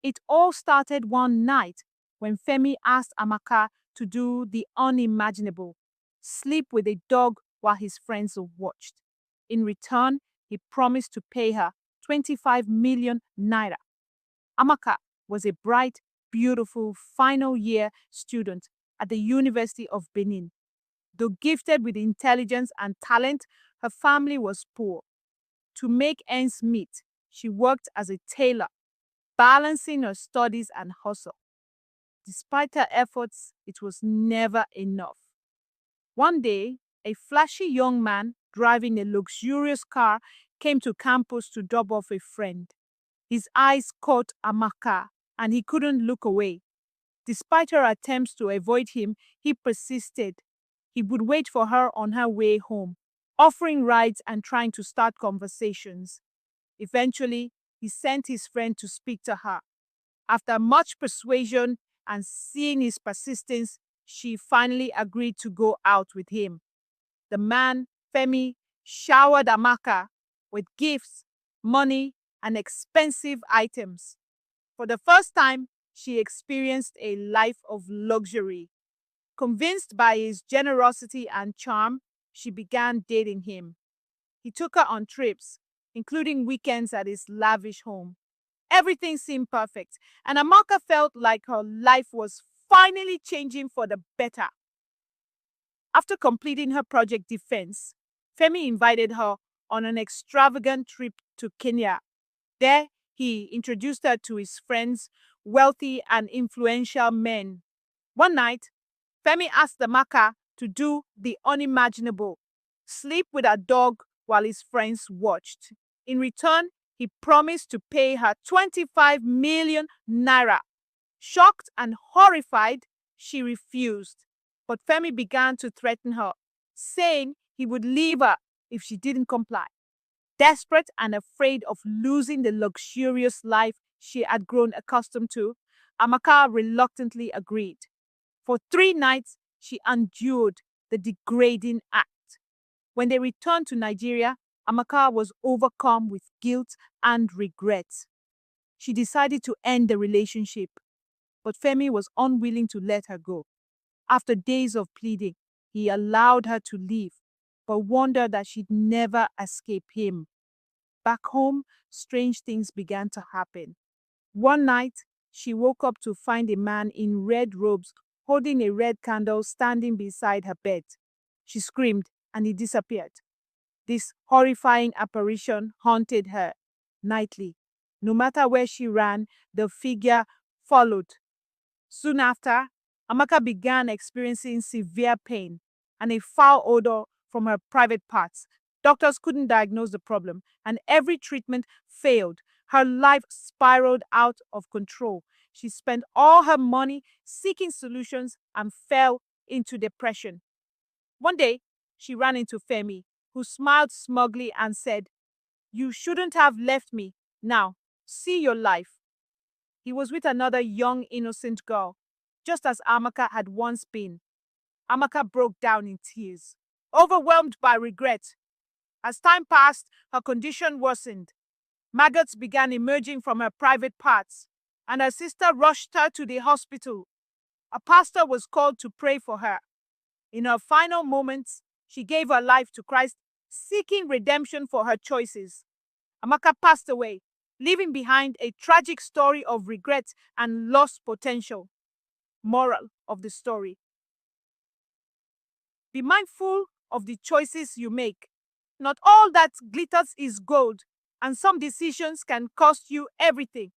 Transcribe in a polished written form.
It all started one night when Femi asked Amaka to do the unimaginable, sleep with a dog while his friends watched. In return, he promised to pay her 25 million naira. Amaka was a bright, beautiful final year student at the University of Benin. Though gifted with intelligence and talent, her family was poor. To make ends meet, she worked as a tailor, balancing her studies and hustle. Despite her efforts, it was never enough. One day, a flashy young man driving a luxurious car came to campus to drop off a friend. His eyes caught Amaka, and he couldn't look away. Despite her attempts to avoid him, he persisted. He would wait for her on her way home, offering rides and trying to start conversations. Eventually, he sent his friend to speak to her. After much persuasion and seeing his persistence, she finally agreed to go out with him. The man, Femi, showered Amaka with gifts, money, and expensive items. For the first time, she experienced a life of luxury. Convinced by his generosity and charm, she began dating him. He took her on trips, including weekends at his lavish home. Everything seemed perfect, and Amaka felt like her life was finally changing for the better. After completing her project defense, Femi invited her on an extravagant trip to Kenya. There, he introduced her to his friends, wealthy and influential men. One night, Femi asked Amaka to do the unimaginable, sleep with a dog while his friends watched. In return, he promised to pay her 25 million naira. Shocked and horrified, she refused. But Femi began to threaten her, saying he would leave her if she didn't comply. Desperate and afraid of losing the luxurious life she had grown accustomed to, Amaka reluctantly agreed. For 3 nights, she endured the degrading act. When they returned to Nigeria, Amaka was overcome with guilt and regret. She decided to end the relationship, but Femi was unwilling to let her go. After days of pleading, he allowed her to leave, but warned her that she'd never escape him. Back home, strange things began to happen. One night, she woke up to find a man in red robes holding a red candle standing beside her bed. She screamed and he disappeared. This horrifying apparition haunted her nightly. No matter where she ran, the figure followed. Soon after, Amaka began experiencing severe pain and a foul odor from her private parts. Doctors couldn't diagnose the problem, and every treatment failed. Her life spiraled out of control. She spent all her money seeking solutions and fell into depression. One day, she ran into Femi, who smiled smugly and said, "You shouldn't have left me. Now, see your life." He was with another young, innocent girl, just as Amaka had once been. Amaka broke down in tears, overwhelmed by regret. As time passed, her condition worsened. Maggots began emerging from her private parts, and her sister rushed her to the hospital. A pastor was called to pray for her. In her final moments, she gave her life to Christ, seeking redemption for her choices. Amaka passed away, leaving behind a tragic story of regret and lost potential. Moral of the story: be mindful of the choices you make. Not all that glitters is gold, and some decisions can cost you everything.